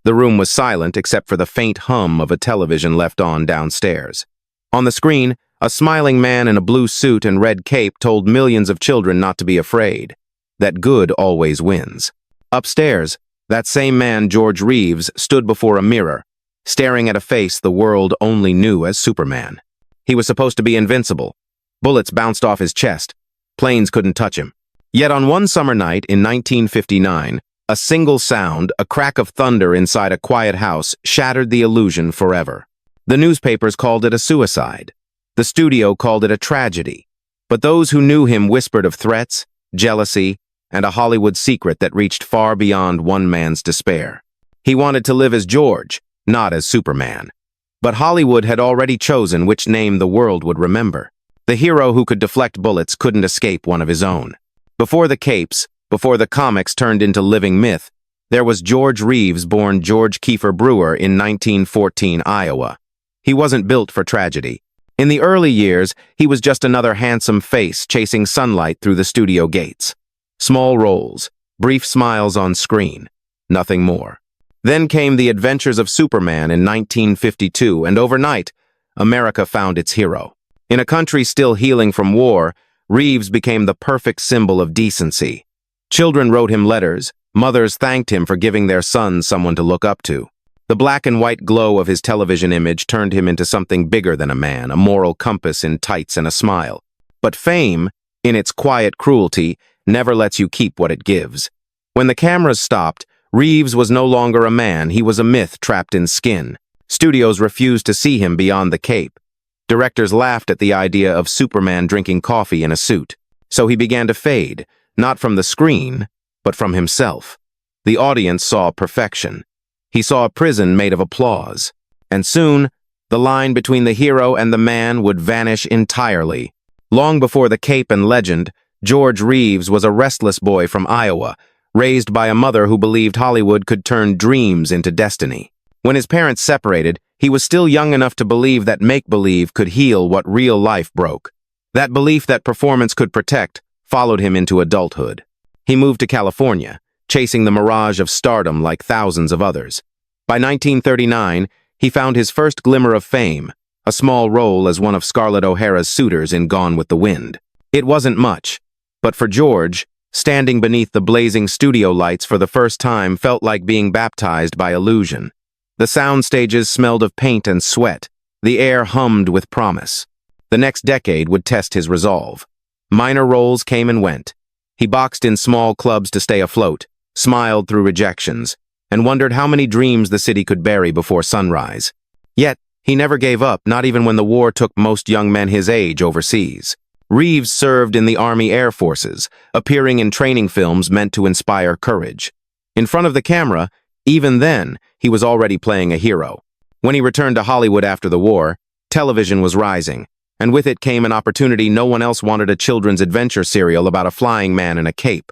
The room was silent except for the faint hum of a television left on downstairs. On the screen, a smiling man in a blue suit and red cape told millions of children not to be afraid, that good always wins. Upstairs, that same man, George Reeves, stood before a mirror, staring at a face the world only knew as Superman. He was supposed to be invincible. Bullets bounced off his chest. Planes couldn't touch him. Yet on one summer night in 1959, a single sound, a crack of thunder inside a quiet house, shattered the illusion forever. The newspapers called it a suicide. The studio called it a tragedy. But those who knew him whispered of threats, jealousy, and a Hollywood secret that reached far beyond one man's despair. He wanted to live as George, not as Superman. But Hollywood had already chosen which name the world would remember. The hero who could deflect bullets couldn't escape one of his own. Before the capes, before the comics turned into living myth, there was George Reeves, born George Kiefer Brewer in 1914 Iowa. He wasn't built for tragedy. In the early years, he was just another handsome face chasing sunlight through the studio gates. Small roles, brief smiles on screen, nothing more. Then came the adventures of Superman in 1952, and overnight, America found its hero. In a country still healing from war, Reeves became the perfect symbol of decency. Children wrote him letters, mothers thanked him for giving their sons someone to look up to. The black and white glow of his television image turned him into something bigger than a man, a moral compass in tights and a smile. But fame, in its quiet cruelty, never lets you keep what it gives. When the cameras stopped, Reeves was no longer a man, he was a myth trapped in skin. Studios refused to see him beyond the cape. Directors laughed at the idea of Superman drinking coffee in a suit. So he began to fade, not from the screen, but from himself. The audience saw perfection. He saw a prison made of applause. And soon, the line between the hero and the man would vanish entirely. Long before the cape and legend, George Reeves was a restless boy from Iowa, raised by a mother who believed Hollywood could turn dreams into destiny. When his parents separated, he was still young enough to believe that make-believe could heal what real life broke. That belief that performance could protect followed him into adulthood. He moved to California, chasing the mirage of stardom like thousands of others. By 1939, he found his first glimmer of fame, a small role as one of Scarlett O'Hara's suitors in Gone with the Wind. It wasn't much, but for George, standing beneath the blazing studio lights for the first time felt like being baptized by illusion. The sound stages smelled of paint and sweat. The air hummed with promise. The next decade would test his resolve. Minor roles came and went. He boxed in small clubs to stay afloat, smiled through rejections, and wondered how many dreams the city could bury before sunrise. Yet, he never gave up, not even when the war took most young men his age overseas. Reeves served in the Army Air Forces, appearing in training films meant to inspire courage. In front of the camera, even then, he was already playing a hero. When he returned to Hollywood after the war, television was rising, and with it came an opportunity no one else wanted: a children's adventure serial about a flying man in a cape.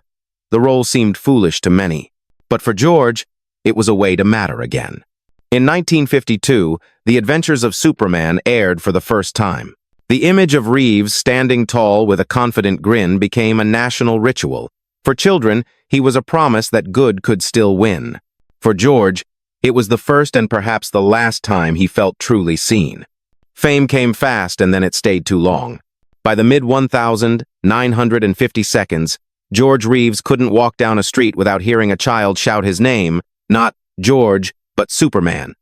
The role seemed foolish to many, but for George, it was a way to matter again. In 1952, The Adventures of Superman aired for the first time. The image of Reeves standing tall with a confident grin became a national ritual. For children, he was a promise that good could still win. For George, it was the first and perhaps the last time he felt truly seen. Fame came fast and then it stayed too long. By the mid-1950 seconds, George Reeves couldn't walk down a street without hearing a child shout his name, not George, but Superman.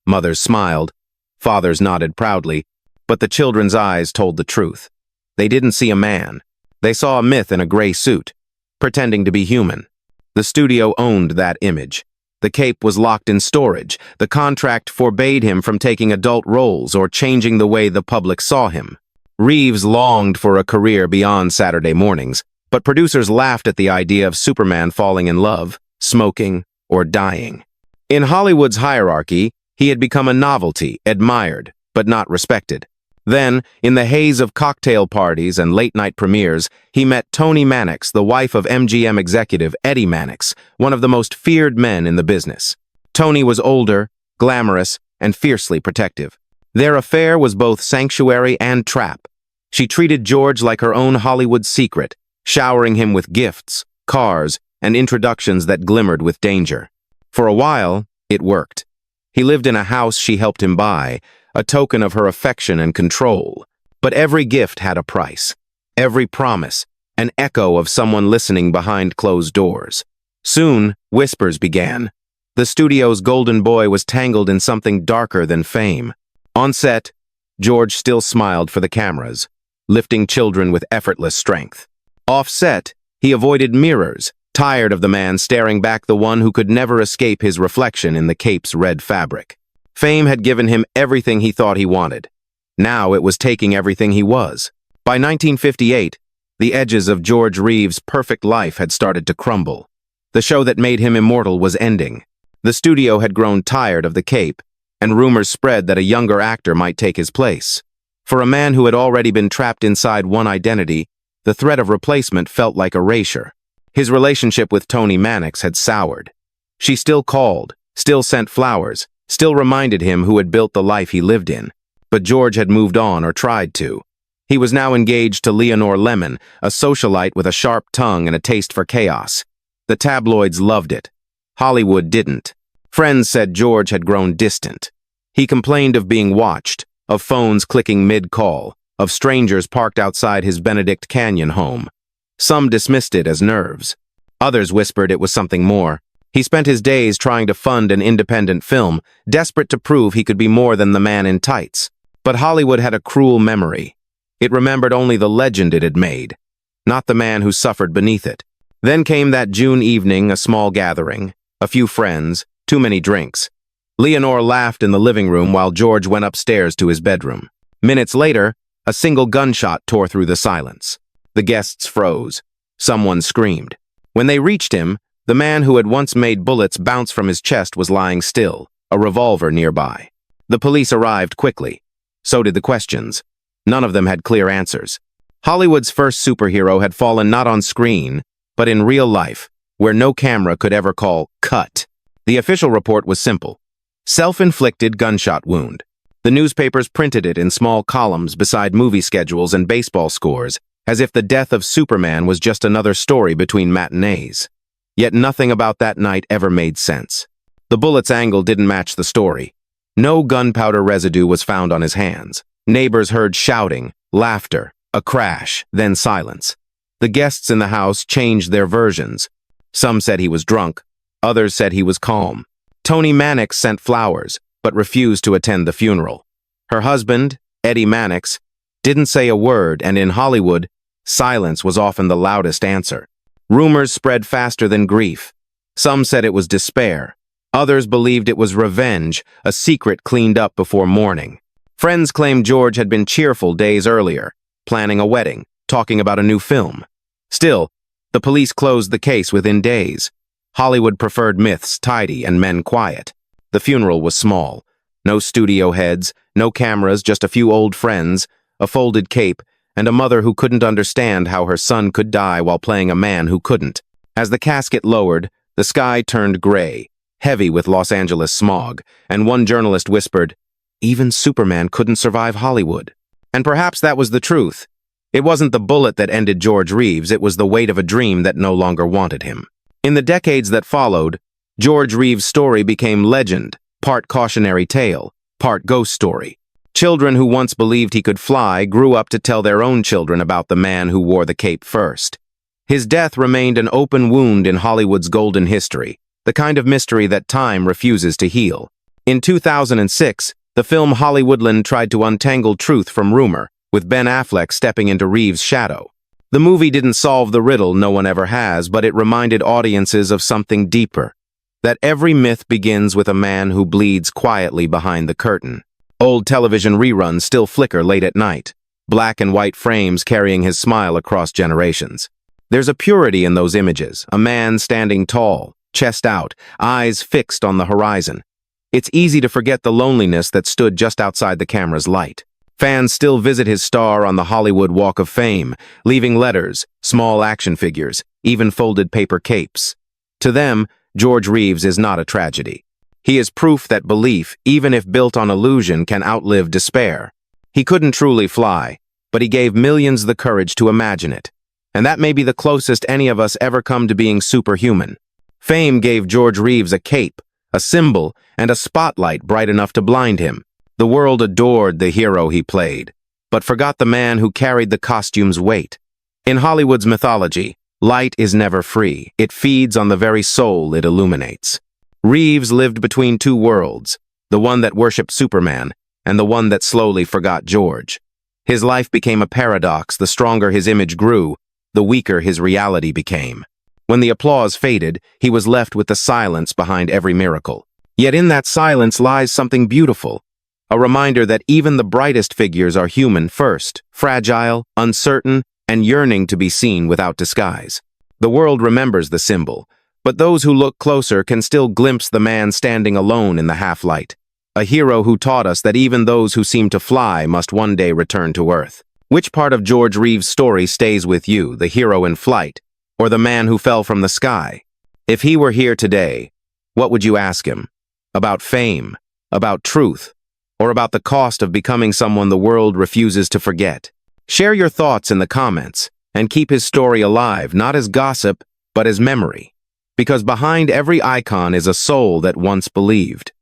Mothers smiled, fathers nodded proudly, but the children's eyes told the truth. They didn't see a man. They saw a myth in a gray suit, pretending to be human. The studio owned that image. The cape was locked in storage. The contract forbade him from taking adult roles or changing the way the public saw him. Reeves longed for a career beyond Saturday mornings, but producers laughed at the idea of Superman falling in love, smoking, or dying. In Hollywood's hierarchy, he had become a novelty, admired, but not respected. Then, in the haze of cocktail parties and late-night premieres, he met Toni Mannix, the wife of MGM executive Eddie Mannix, one of the most feared men in the business. Toni was older, glamorous, and fiercely protective. Their affair was both sanctuary and trap. She treated George like her own Hollywood secret, showering him with gifts, cars, and introductions that glimmered with danger. For a while, It worked. He lived in a house she helped him buy, a token of her affection and control. But every gift had a price. Every promise, an echo of someone listening behind closed doors. Soon, whispers began. The studio's golden boy was tangled in something darker than fame. On set, George still smiled for the cameras, lifting children with effortless strength. Off set, he avoided mirrors, tired of the man staring back the one who could never escape his reflection in the cape's red fabric. Fame had given him everything he thought he wanted. Now it was taking everything he was. By 1958, the edges of George Reeves' perfect life had started to crumble. The show that made him immortal was ending. The studio had grown tired of the cape, and rumors spread that a younger actor might take his place. For a man who had already been trapped inside one identity, the threat of replacement felt like erasure. His relationship with Toni Mannix had soured. She still called, still sent flowers, still reminded him who had built the life he lived in. But George had moved on, or tried to. He was now engaged to Leonore Lemon, a socialite with a sharp tongue and a taste for chaos. The tabloids loved it. Hollywood didn't. Friends said George had grown distant. He complained of being watched, of phones clicking mid-call, of strangers parked outside his Benedict Canyon home. Some dismissed it as nerves. Others whispered it was something more. He spent his days trying to fund an independent film, desperate to prove he could be more than the man in tights. But Hollywood had a cruel memory. It remembered only the legend it had made, not the man who suffered beneath it. Then came that June evening, a small gathering, a few friends, too many drinks. Leonore laughed in the living room while George went upstairs to his bedroom. Minutes later, a single gunshot tore through the silence. The guests froze. Someone screamed. When they reached him, the man who had once made bullets bounce from his chest was lying still, a revolver nearby. The police arrived quickly. So did the questions. None of them had clear answers. Hollywood's first superhero had fallen not on screen, but in real life, where no camera could ever call cut. The official report was simple. Self-inflicted gunshot wound. The newspapers printed it in small columns beside movie schedules and baseball scores, as if the death of Superman was just another story between matinees. Yet nothing about that night ever made sense. The bullet's angle didn't match the story. No gunpowder residue was found on his hands. Neighbors heard shouting, laughter, a crash, then silence. The guests in the house changed their versions. Some said he was drunk. Others said he was calm. Toni Mannix sent flowers, but refused to attend the funeral. Her husband, Eddie Mannix, didn't say a word, and in Hollywood, silence was often the loudest answer. Rumors spread faster than grief. Some said it was despair. Others believed it was revenge, a secret cleaned up before mourning. Friends claimed George had been cheerful days earlier, planning a wedding, talking about a new film. Still, the police closed the case within days. Hollywood preferred myths tidy and men quiet. The funeral was small. No studio heads, no cameras, just a few old friends, a folded cape, and a mother who couldn't understand how her son could die while playing a man who couldn't. As the casket lowered, the sky turned gray, heavy with Los Angeles smog, and one journalist whispered, "Even Superman couldn't survive Hollywood." And perhaps that was the truth. It wasn't the bullet that ended George Reeves, it was the weight of a dream that no longer wanted him. In the decades that followed, George Reeves' story became legend, part cautionary tale, part ghost story. Children who once believed he could fly grew up to tell their own children about the man who wore the cape first. His death remained an open wound in Hollywood's golden history, the kind of mystery that time refuses to heal. In 2006, the film Hollywoodland tried to untangle truth from rumor, with Ben Affleck stepping into Reeves' shadow. The movie didn't solve the riddle no one ever has, but it reminded audiences of something deeper, that every myth begins with a man who bleeds quietly behind the curtain. Old television reruns still flicker late at night, black and white frames carrying his smile across generations. There's a purity in those images, a man standing tall, chest out, eyes fixed on the horizon. It's easy to forget the loneliness that stood just outside the camera's light. Fans still visit his star on the Hollywood Walk of Fame, leaving letters, small action figures, even folded paper capes. To them, George Reeves is not a tragedy. He is proof that belief, even if built on illusion, can outlive despair. He couldn't truly fly, but he gave millions the courage to imagine it. And that may be the closest any of us ever come to being superhuman. Fame gave George Reeves a cape, a symbol, and a spotlight bright enough to blind him. The world adored the hero he played, but forgot the man who carried the costume's weight. In Hollywood's mythology, light is never free. It feeds on the very soul it illuminates. Reeves lived between two worlds, the one that worshipped Superman and the one that slowly forgot George. His life became a paradox. The stronger his image grew, the weaker his reality became. When the applause faded, he was left with the silence behind every miracle. Yet in that silence lies something beautiful, a reminder that even the brightest figures are human first, fragile, uncertain, and yearning to be seen without disguise. The world remembers the symbol, but those who look closer can still glimpse the man standing alone in the half-light. A hero who taught us that even those who seem to fly must one day return to Earth. Which part of George Reeves' story stays with you, the hero in flight, or the man who fell from the sky? If he were here today, what would you ask him? About fame, about truth, or about the cost of becoming someone the world refuses to forget? Share your thoughts in the comments, and keep his story alive, not as gossip, but as memory. Because behind every icon is a soul that once believed.